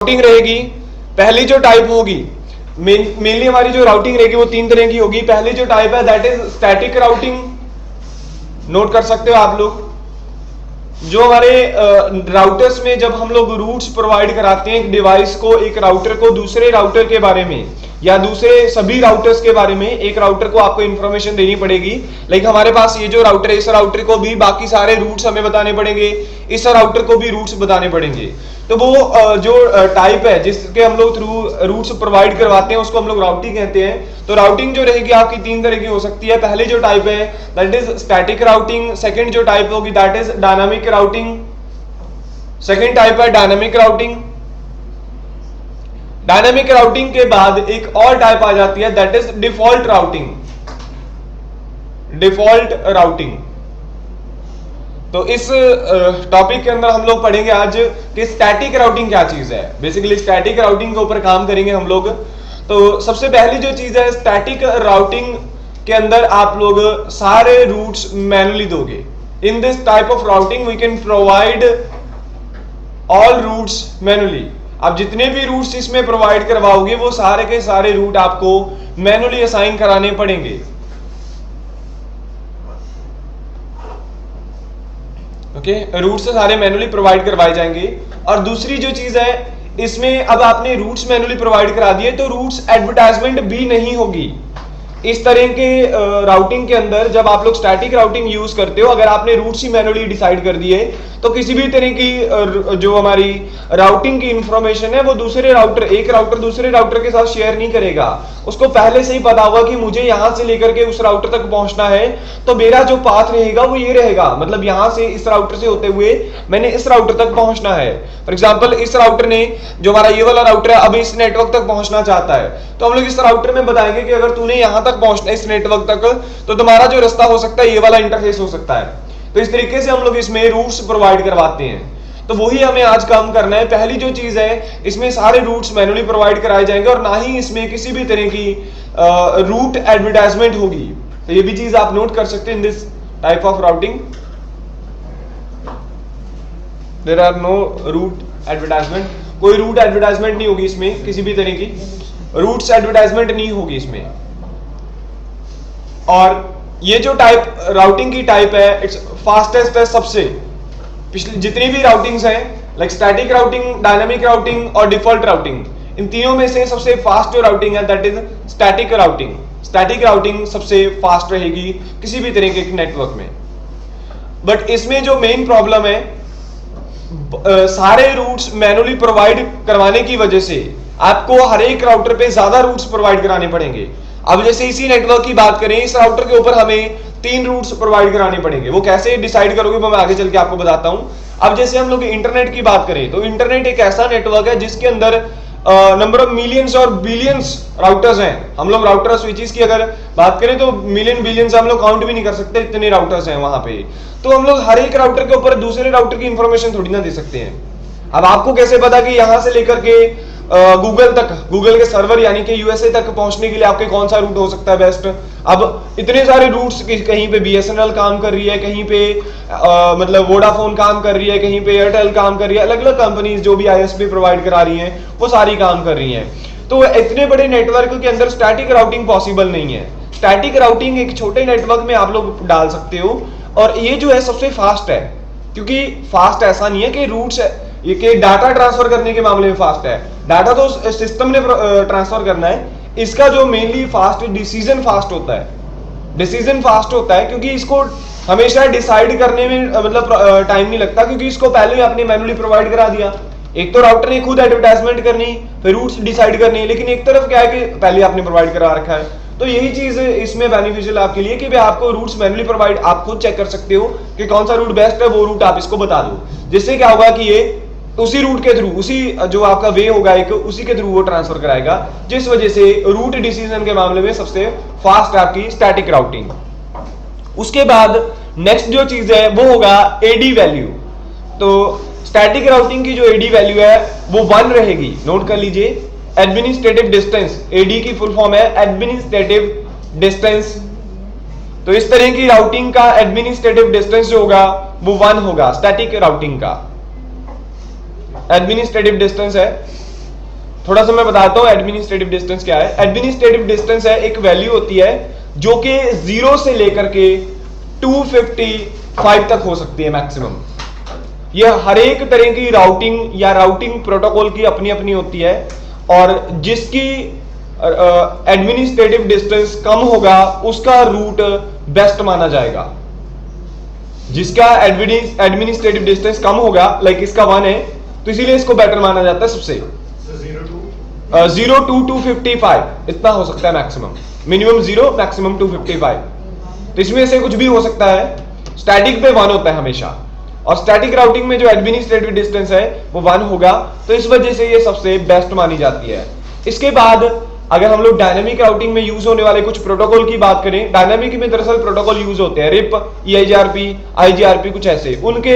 Routing रहेगी, पहली जो टाइप होगी मेनली हमारी जो राउटिंग रहेगी वो तीन तरह की होगी। पहली जो टाइप है that is static routing, note कर सकते हो आप लोग। जो हमारे राउटर्स में जब हम लोग रूट्स प्रोवाइड कराते हैं एक डिवाइस को, एक राउटर को दूसरे राउटर के बारे में या दूसरे सभी राउटर्स के बारे में एक राउटर को आपको इंफॉर्मेशन देनी पड़ेगी। लाइक हमारे पास ये जो राउटर है इस राउटर को भी बाकी सारे रूट्स हमें बताने पड़ेंगे, इस राउटर को भी रूट्स बताने पड़ेंगे। तो वो जो टाइप है जिसके हम लोग थ्रू रूट्स प्रोवाइड करवाते हैं उसको हम लोग राउटिंग कहते हैं। तो राउटिंग जो रहेगी आपकी तीन तरह की हो सकती है। पहली जो टाइप है that is static routing, second जो टाइप होगी that is dynamic routing, second type है डायनामिक राउटिंग। डायनामिक राउटिंग के बाद एक और टाइप आ जाती है that is default routing, default routing. तो इस टॉपिक के अंदर हम लोग पढ़ेंगे आज कि स्टैटिक राउटिंग क्या चीज है। बेसिकली स्टैटिक राउटिंग के ऊपर काम करेंगे हम लोग। तो सबसे पहली जो चीज है स्टैटिक राउटिंग के अंदर आप लोग सारे रूट्स मैनुअली दोगे। In this type of routing we can provide all routes manually. आप जितने भी रूट्स इसमें प्रोवाइड करवाओगे वो सारे के सारे रूट आपको मैनुअली असाइन कराने पड़ेंगे। ओके, रूट्स सारे मैनुअली प्रोवाइड करवाए जाएंगे। और दूसरी जो चीज है इसमें अब आपने रूट्स मैनुअली प्रोवाइड करा दिए तो रूट्स एडवर्टाइजमेंट भी नहीं होगी। इस तरह के राउटिंग के अंदर जब आप लोग स्टैटिक राउटिंग यूज करते हो, अगर आपने रूट्स ही मैनुअली डिसाइड कर दिए तो किसी भी तरह की जो हमारी राउटिंग की इंफॉर्मेशन है वो दूसरे राउटर, एक राउटर दूसरे राउटर के साथ शेयर नहीं करेगा। उसको पहले से ही पता होगा कि मुझे यहां से लेकर के उस राउटर तक पहुंचना है तो मेरा जो पाथ रहेगा वो ये रहेगा, मतलब यहां से इस राउटर से होते हुए मैंने इस राउटर तक पहुंचना है। फॉर एग्जाम्पल इस राउटर ने, जो हमारा ये वाला राउटर है, अब इस नेटवर्क तक पहुंचना चाहता है तो हम लोग इस राउटर में बताएंगे कि अगर तूने यहां तक पहुंचना है इस नेटवर्क तक तो तुम्हारा जो रास्ता हो सकता है ये वाला इंटरफेस हो सकता है। तो इस तरीके से हम लोग इसमें रूट्स प्रोवाइड करवाते हैं। तो वही हमें आज काम करना है। पहली जो चीज है इसमें सारे रूट्स मैनुअली प्रोवाइड कराए जाएंगे और ना ही इसमें किसी भी तरह की रूट एडवर्टाइजमेंट होगी। तो ये भी चीज आप नोट कर सकते हैं। In this type of routing there are no route advertisement, कोई रूट एडवर्टाइजमेंट नहीं होगी इसमें, किसी भी तरह की रूट्स एडवर्टाइजमेंट नहीं होगी इसमें। और ये जो टाइप राउटिंग की टाइप है इट्स फास्टेस्ट है सबसे। पिछली जितनी भी राउटिंग्स हैं like static routing, dynamic routing और डिफॉल्ट राउटिंग, इन तीनों में से सबसे फास्ट जो राउटिंग है that is static routing. Static routing सबसे फास्ट रहेगी किसी भी तरह के नेटवर्क में। बट इसमें जो मेन प्रॉब्लम है सारे रूट्स मैनुअली प्रोवाइड करवाने की वजह से आपको हर एक राउटर पे ज्यादा रूट्स प्रोवाइड कराने पड़ेंगे। अब जैसे इसी नेटवर्क की बात करें, इस राउटर के ऊपर हमें 3 रूट्स प्रोवाइड कराने पड़ेंगे। वो कैसे डिसाइड करोगे वो मैं आगे चल के आपको बताता हूं। अब जैसे हम लोग इंटरनेट की बात करें तो इंटरनेट एक ऐसा नेटवर्क है जिसके अंदर नंबर ऑफ मिलियंस और बिलियंस राउटर्स हैं। हम लोग राउटर स्विचेस की अगर बात करें तो मिलियन बिलियंस हम लोग काउंट भी नहीं कर सकते, इतने राउटर्स हैं वहां पे। तो हम लोग हर एक राउटर के ऊपर दूसरे राउटर की इंफॉर्मेशन थोड़ी ना दे सकते हैं। अब आपको कैसे पता कि यहां से लेकर के गूगल तक, गूगल के सर्वर यानी कि यूएसए तक पहुंचने के लिए आपके कौन सा रूट हो सकता है बेस्ट। अब इतने सारे रूट्स, कहीं पे बीएसएनएल काम कर रही है, कहीं पे मतलब वोडाफोन काम कर रही है, कहीं पे एयरटेल काम कर रही है, अलग अलग कंपनीज जो भी आईएसपी प्रोवाइड करा रही हैं वो सारी काम कर रही हैं। तो इतने बड़े नेटवर्क के अंदर स्टैटिक राउटिंग पॉसिबल नहीं है। स्टैटिक राउटिंग एक छोटे नेटवर्क में आप लोग डाल सकते हो और ये जो है सबसे फास्ट है। क्योंकि फास्ट ऐसा नहीं है कि रूट्स ये कि डाटा ट्रांसफर करने के मामले में फास्ट है, डाटा तो सिस्टम ने ट्रांसफर करना है। इसका जो मेनली फास्ट डिसीजन फास्ट होता है, डिसीजन फास्ट होता है क्योंकि इसको हमेशा डिसाइड करने में मतलब टाइम नहीं लगता क्योंकि इसको पहले ही आपने मैनुअली प्रोवाइड करा दिया। एक तो राउटर ने खुद एडवर्टाइजमेंट करनी, फिर रूट्स डिसाइड करनी, लेकिन एक तरफ क्या है कि पहले आपने प्रोवाइड करा रखा है। तो यही चीज इसमें बेनिफिशियल आपके लिए कि भाई आपको रूट्स मैनुअली प्रोवाइड, आप खुद चेक कर सकते हो कि कौन सा रूट बेस्ट है, वो रूट आप इसको बता दो, जिससे क्या होगा कि ये उसी रूट के थ्रू, उसी जो आपका वे होगा एक, उसी के थ्रू वो ट्रांसफर कराएगा, जिस वजह से रूट डिसीजन के मामले में सबसे फास्ट है आपकी स्टैटिक राउटिंग। उसके बाद नेक्स्ट जो चीज है वो होगा एडी वैल्यू। तो स्टैटिक राउटिंग की जो एडी वैल्यू है वो 1 रहेगी, नोट कर लीजिए। एडमिनिस्ट्रेटिव डिस्टेंस, एडी की फुल फॉर्म है एडमिनिस्ट्रेटिव डिस्टेंस। तो इस तरह की राउटिंग का एडमिनिस्ट्रेटिव डिस्टेंस जो होगा वो 1 होगा। स्टैटिक राउटिंग का एडमिनिस्ट्रेटिव डिस्टेंस है थोड़ा सा मैं बताता हूं एडमिनिस्ट्रेटिव डिस्टेंस क्या है। एडमिनिस्ट्रेटिव डिस्टेंस है एक वैल्यू होती है जो कि 0 से लेकर के 255 तक हो सकती है मैक्सिमम। यह हर एक तरह की राउटिंग या राउटिंग प्रोटोकॉल की अपनी अपनी होती है, और जिसकी एडमिनिस्ट्रेटिव डिस्टेंस कम होगा उसका रूट बेस्ट माना जाएगा। जिसका एडमिनिस्ट्रेटिव डिस्टेंस कम होगा, लाइक इसका 1 है तो इसीलिए इसको बेटर माना जाता है सबसे। 0 to 255 इतना हो सकता है मैक्सिमम, मिनिमम 0 मैक्सिमम 255। तो इसमें से कुछ भी हो सकता है। स्टैटिक पे 1 होता है हमेशा, और स्टैटिक राउटिंग में जो एडमिनिस्ट्रेटिव डिस्टेंस है वो 1 होगा, तो इस वजह से ये सबसे बेस्ट मानी जाती है। इसके बाद अगर हम लोग डायनेमिक राउटिंग में यूज होने वाले कुछ प्रोटोकॉल की बात करें, डायनेमिक में दरअसल प्रोटोकॉल यूज होते हैं रिप, EIGRP, IGRP कुछ ऐसे। उनके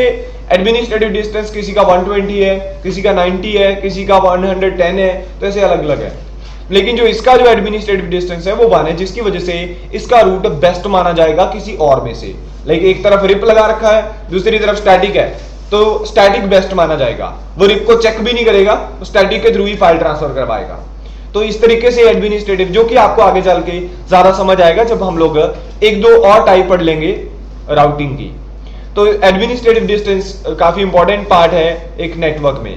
एडमिनिस्ट्रेटिव डिस्टेंस किसी का 120 है, किसी का 90 है, किसी का 110 है, तो ऐसे अलग अलग है। लेकिन जो इसका जो एडमिनिस्ट्रेटिव डिस्टेंस है वो 1 है, जिसकी वजह से इसका रूट बेस्ट माना जाएगा किसी और में से। लाइक एक तरफ रिप लगा रखा है, दूसरी तरफ स्टैटिक है, तो स्टैटिक बेस्ट माना जाएगा। वो रिप को चेक भी नहीं करेगा, तो स्टैटिक के थ्रू ही फाइल ट्रांसफर करवाएगा। तो इस तरीके से एडमिनिस्ट्रेटिव, जो कि आपको आगे चल के ज्यादा समझ आएगा जब हम लोग एक दो और टाइप पढ़ लेंगे राउटिंग की। तो एडमिनिस्ट्रेटिव डिस्टेंस काफी इंपॉर्टेंट पार्ट है एक नेटवर्क में।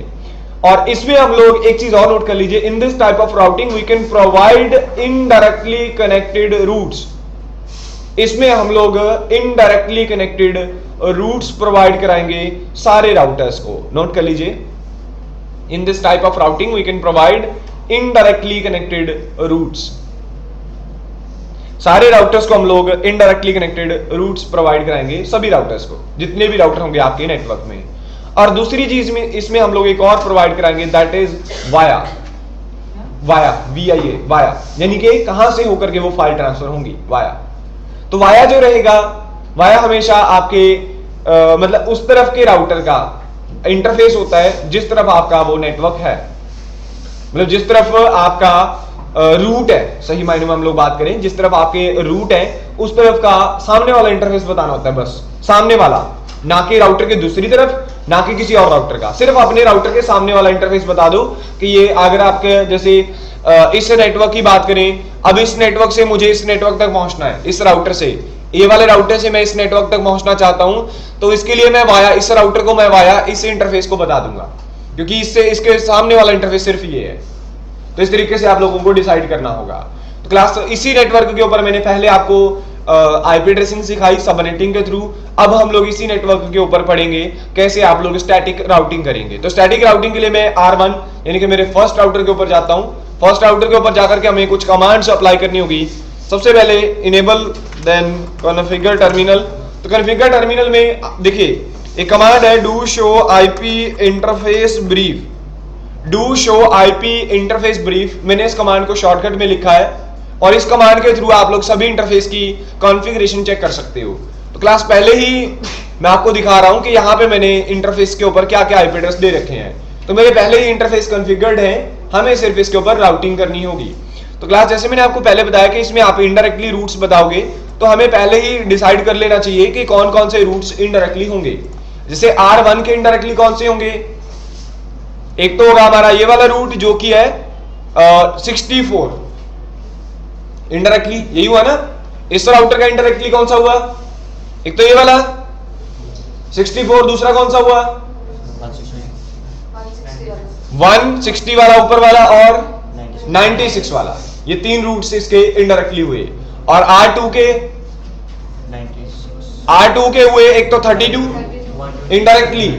और इसमें हम लोग एक चीज और नोट कर लीजिए, in this type of routing we can provide indirectly connected routes. इसमें हम लोग इनडायरेक्टली कनेक्टेड रूट्स प्रोवाइड कराएंगे सारे राउटर्स को। नोट कर लीजिए, in this type of routing we can provide indirectly connected routes. सारे राउटर्स को हम लोग इनडायरेक्टली कनेक्टेड रूट्स प्रोवाइड कराएंगे, सभी राउटर्स को, जितने भी राउटर होंगे आपके नेटवर्क में। और दूसरी चीज में इसमें हम लोग एक और प्रोवाइड कराएंगे, that is via. Via, VIA, via, यानी कि कहां से होकर के वो फाइल ट्रांसफर होंगी, वाया। तो वाया जो रहेगा, वाया हमेशा आपके मतलब उस तरफ के राउटर का इंटरफेस होता है जिस तरफ आपका वो नेटवर्क है, मतलब जिस तरफ आपका रूट है। सही मायने में हम लोग बात करें, जिस तरफ आपके रूट है उस तरफ का सामने वाला इंटरफेस बताना होता है, बस सामने वाला, ना कि राउटर के दूसरी तरफ, ना कि किसी और राउटर का। सिर्फ अपने राउटर के सामने वाला इंटरफेस बता दो कि ये, अगर आपके जैसे इस नेटवर्क की बात करें, अब इस नेटवर्क से मुझे इस नेटवर्क तक पहुंचना है, इस राउटर से, ये वाले राउटर से मैं इस नेटवर्क तक पहुंचना चाहता हूं, तो इसके लिए मैं वाया, इस राउटर को मैं वाया इस इंटरफेस को बता दूंगा, क्योंकि इससे इसके सामने वाला इंटरफेस सिर्फ ये है। तो इस तरीके से आप लोगों को डिसाइड करना होगा। तो क्लास इसी नेटवर्क के ऊपर मैंने पहले आपको आईपी एड्रेसिंग सिखाई सबनेटिंग के थ्रू। अब हम लोग इसी नेटवर्क के ऊपर पढ़ेंगे कैसे आप लोग स्टैटिक राउटिंग करेंगे। तो स्टैटिक राउटिंग के लिए मैं R1 यानी कि मेरे फर्स्ट राउटर के ऊपर जाता हूं। फर्स्ट राउटर के ऊपर जाकर के हमें कुछ कमांड्स अप्लाई करनी होगी। सबसे पहले इनेबल, देन कॉन्फ़िगर टर्मिनल। तो कॉन्फ़िगर टर्मिनल में देखिए एक कमांड है do show IP interface brief. Do show IP interface brief, मैंने इस कमांड को शॉर्टकट में लिखा है और इस कमांड के थ्रू आप लोग सभी इंटरफेस की कॉन्फ़िगरेशन चेक कर सकते हो। तो क्लास पहले ही मैं आपको दिखा रहा हूं कि यहाँ पे मैंने इंटरफेस के ऊपर क्या क्या आईपी एड्रेस दे रखे हैं। तो मेरे पहले ही इंटरफेस कॉन्फ़िगर्ड है, हमें सिर्फ इसके ऊपर राउटिंग करनी होगी। तो क्लास जैसे मैंने आपको पहले बताया कि इसमें आप इनडायरेक्टली रूट्स बताओगे, तो हमें पहले ही डिसाइड कर लेना चाहिए कि कौन कौन से रूट्स इनडायरेक्टली होंगे। जैसे R1 के इनडायरेक्टली कौन से होंगे, एक तो होगा हमारा ये वाला रूट जो कि है 64 इनडायरेक्टली, यही हुआ ना। इस राउटर का इनडायरेक्टली कौन सा हुआ, एक तो ये वाला 64, दूसरा कौन सा हुआ 160 वाला ऊपर वाला और 96 वाला। ये तीन रूट्स इसके इनडायरेक्टली हुए। और R2 के हुए एक तो 32 इनडायरेक्टली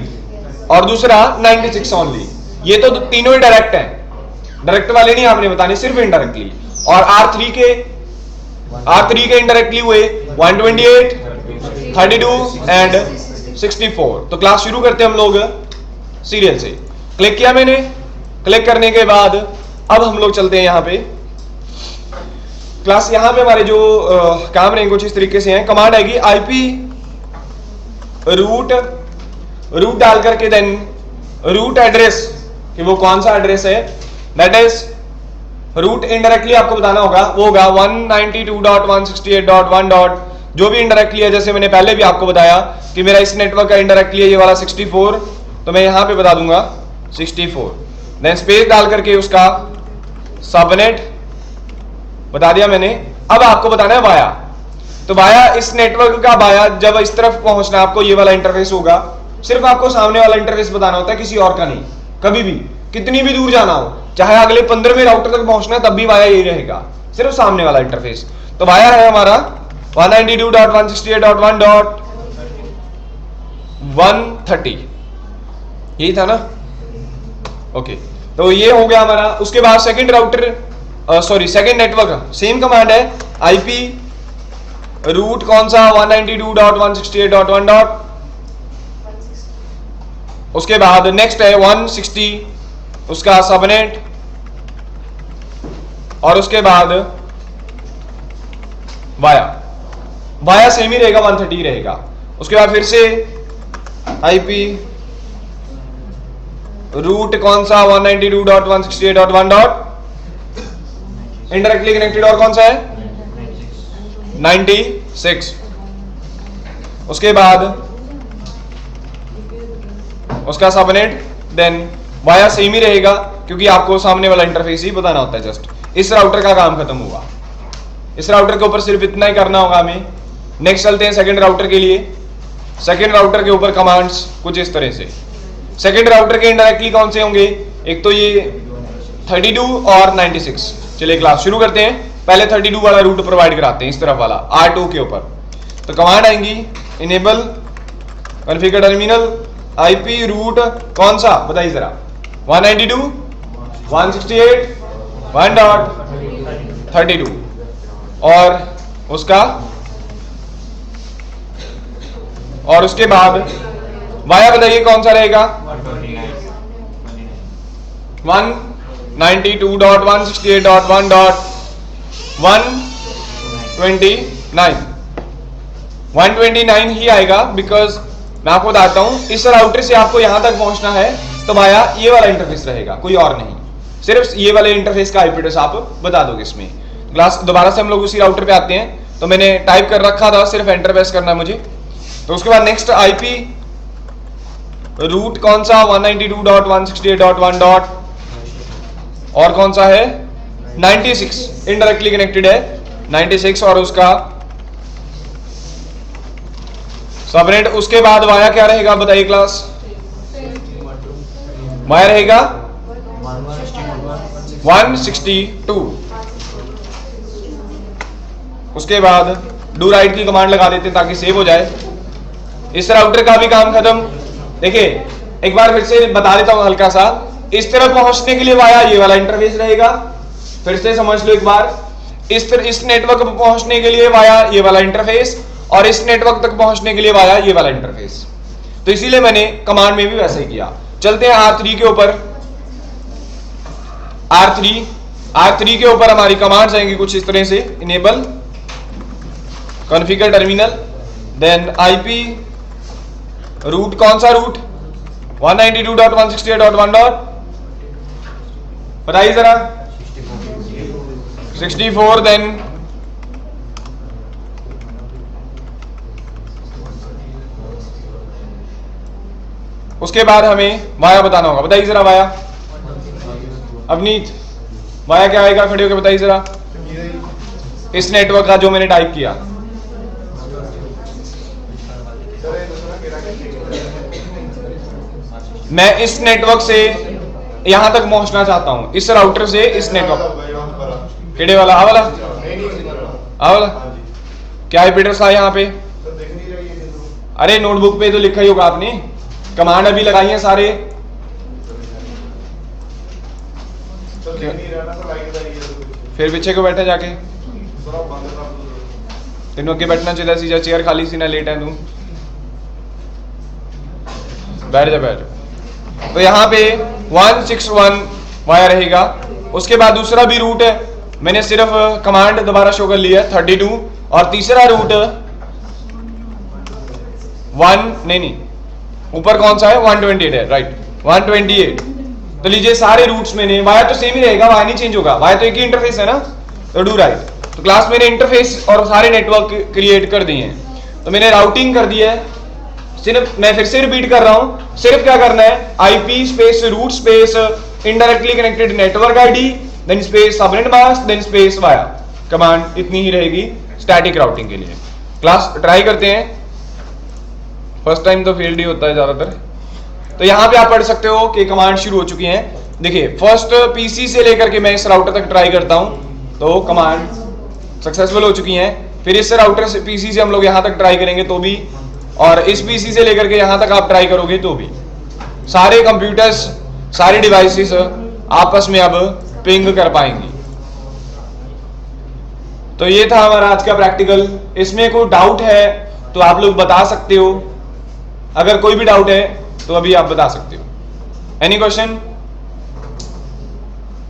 और दूसरा 96 ओनली। ये तो तीनों ही डायरेक्ट हैं, डायरेक्ट वाले नहीं आपने बताने, सिर्फ इनडायरेक्टली। और R3 के इनडायरेक्टली हुए 128, 32 एंड 64। तो क्लास शुरू करते हैं हम लोग सीरियल से। क्लिक किया मैंने, क्लिक करने के बाद अब हम लोग चलते हैं यहाँ पे क्लास। यहाँ पे हमारे जो काम रहेंगे कुछ इस तरीके से हैं। कमांड आएगी आईपी रूट डाल करके देन रूट एड्रेस कि वो कौन सा एड्रेस है, दैट इज रूट इनडायरेक्टली आपको बताना होगा, वो होगा 192.168.1. जो भी इनडायरेक्टली है, जैसे मैंने पहले भी आपको बताया कि मेरा इस नेटवर्क का इनडायरेक्टली है ये वाला 64, तो मैं यहां पे बता दूंगा 64। देन स्पेस डाल करके उसका सबनेट बता दिया मैंने। अब आपको बताना है वाया। तो वाया, इस नेटवर्क का वाया जब इस तरफ पहुंचना आपको ये वाला इंटरफेस होगा, सिर्फ आपको सामने वाला इंटरफेस बताना होता है, किसी और का नहीं। कभी भी कितनी भी दूर जाना हो, चाहे अगले 15वें राउटर तक पहुंचना है, तब भी वाया यही रहेगा, सिर्फ सामने वाला इंटरफेस। तो वाया है हमारा 192.168.1.130, यही था ना? ओके, तो ये हो गया हमारा। उसके बाद second router, second network, same command है, आईपी रूट कौन सा 192.168.1. उसके बाद नेक्स्ट है 160, उसका सबनेट, और उसके बाद वाया सेम ही रहेगा, 130 रहेगा। उसके बाद फिर से आईपी रूट कौन सा 192.168.1. इनडायरेक्टली कनेक्टेड और कौन सा है 96। उसके बाद उसका सबनेट, देन वाया सेम ही रहेगा क्योंकि आपको सामने वाला इंटरफेस ही बताना होता है। जस्ट इस राउटर का काम खत्म हुआ। इस राउटर के ऊपर सिर्फ इतना ही करना होगा हमें। नेक्स्ट चलते हैं सेकंड राउटर के लिए। सेकंड राउटर के ऊपर कमांड्स कुछ इस तरह से। सेकंड राउटर के इनडायरेक्टली कौन से होंगे, एक तो ये 32 और 96। चलिए क्लास शुरू करते हैं। पहले 32 वाला रूट प्रोवाइड कराते हैं, इस तरफ वाला R2 के ऊपर। तो कमांड आएंगी enable configure terminal IP route कौन सा बताइए जरा, 192.168.1.32 और उसका, और उसके बाद वाया बताइए कौन सा रहेगा, 192.168.1.129 129 ही आएगा। बिकॉज मैं आपको बताता हूं, इस राउटर से आपको यहां तक पहुंचना है तो वाया ये वाला इंटरफेस रहेगा, कोई और नहीं। सिर्फ ये वाले इंटरफेस का आईपी एड्रेस आप बता दोगे इसमें। क्लास दोबारा से हम लोग उसी राउटर पे आते हैं। तो मैंने टाइप कर रखा था, सिर्फ एंटर प्रेस करना है मुझे। तो उसके बाद नेक्स्ट आईपी रूट कौन सा 192.168.1. और कौन सा है 96, इनडायरेक्टली कनेक्टेड है 96 और उसका सबनेट। उसके बाद वाया क्या रहेगा बताइए क्लास, वाया रहेगा 162। उसके बाद डू राइट की कमांड लगा देते हैं ताकि सेव हो जाए। इस राउटर का भी काम खत्म। देखिए एक बार फिर से बता देता हूं हल्का सा। इस तरफ पहुंचने के लिए वाया ये वाला इंटरफेस रहेगा, फिर से समझ लो एक बार। इस नेटवर्क पर पहुंचने के लिए वाया ये वाला इंटरफेस, और इस नेटवर्क तक पहुंचने के लिए वाया ये वाला इंटरफेस। तो इसीलिए मैंने कमांड में भी वैसे ही किया। चलते हैं R3 के ऊपर। R3 के ऊपर हमारी कमांड्स आएंगी कुछ इस तरह से, enable configure terminal, then IP route कौन सा रूट 192.168.1. बताइए जरा 64, देन उसके बाद हमें वाया बताना होगा। बताइए जरा वाया, अवनीत वाया क्या आएगा, खड़े होकर बताइए जरा। इस नेटवर्क का जो मैंने टाइप किया, मैं इस नेटवर्क से यहां तक पहुंचना चाहता हूं, इस राउटर से इस नेटवर्क, केड़े वाला आ वाला क्या आईपी एड्रेस था यहाँ पे? अरे नोटबुक पे तो लिखा ही होगा आपने, कमांड अभी लगाई है सारे। फिर पीछे को बैठे जाके, तेनों के बैठना चाहिए, सीधा चेयर खाली सी ना, लेट है तू, बैठ जा बैठ। तो यहाँ पे 161 वाया रहेगा। उसके बाद दूसरा भी रूट है, मैंने सिर्फ कमांड दोबारा शो कर लिया 32, और तीसरा रूट 1 नहीं ऊपर कौन सा है 128 है, राइट 128। तो लीजिए सारे रूट्स मैंने, वाया तो सेम ही रहेगा, वाया नहीं चेंज होगा, वाया तो एक ही इंटरफेस है ना। तो डू राइट, तो क्लास मैंने इंटरफेस और सारे नेटवर्क क्रिएट कर दिए हैं। तो मैंने राउटिंग कर दी है। सिर्फ मैं फिर से रिपीट कर रहा हूं, सिर्फ क्या करना है, IP space route space indirectly connected network ID, then space subnet mask, then space via. Command इतनी ही रहेगी स्टैटिक राउटिंग के लिए। क्लास ट्राई करते हैं, फर्स्ट टाइम तो फेल्ड ही होता है ज्यादातर। तो यहां पे आप पढ़ सकते हो कि कमांड शुरू हो चुकी है। देखिए फर्स्ट पीसी से लेकर के मैं इस राउटर तक ट्राई करता हूं तो कमांड सक्सेसफुल हो चुकी है। फिर इस राउटर से पीसी से हम लोग यहां तक ट्राई करेंगे तो भी, और इस पीसी से लेकर के यहां तक आप ट्राई करोगे तो भी, सारे कंप्यूटर्स सारे डिवाइसेस आपस में अब पिंग कर पाएंगी। तो ये था हमारा आज का प्रैक्टिकल। इसमें कोई डाउट है तो आप लोग बता सकते हो, अगर कोई भी डाउट है तो अभी आप बता सकते हो। Any question?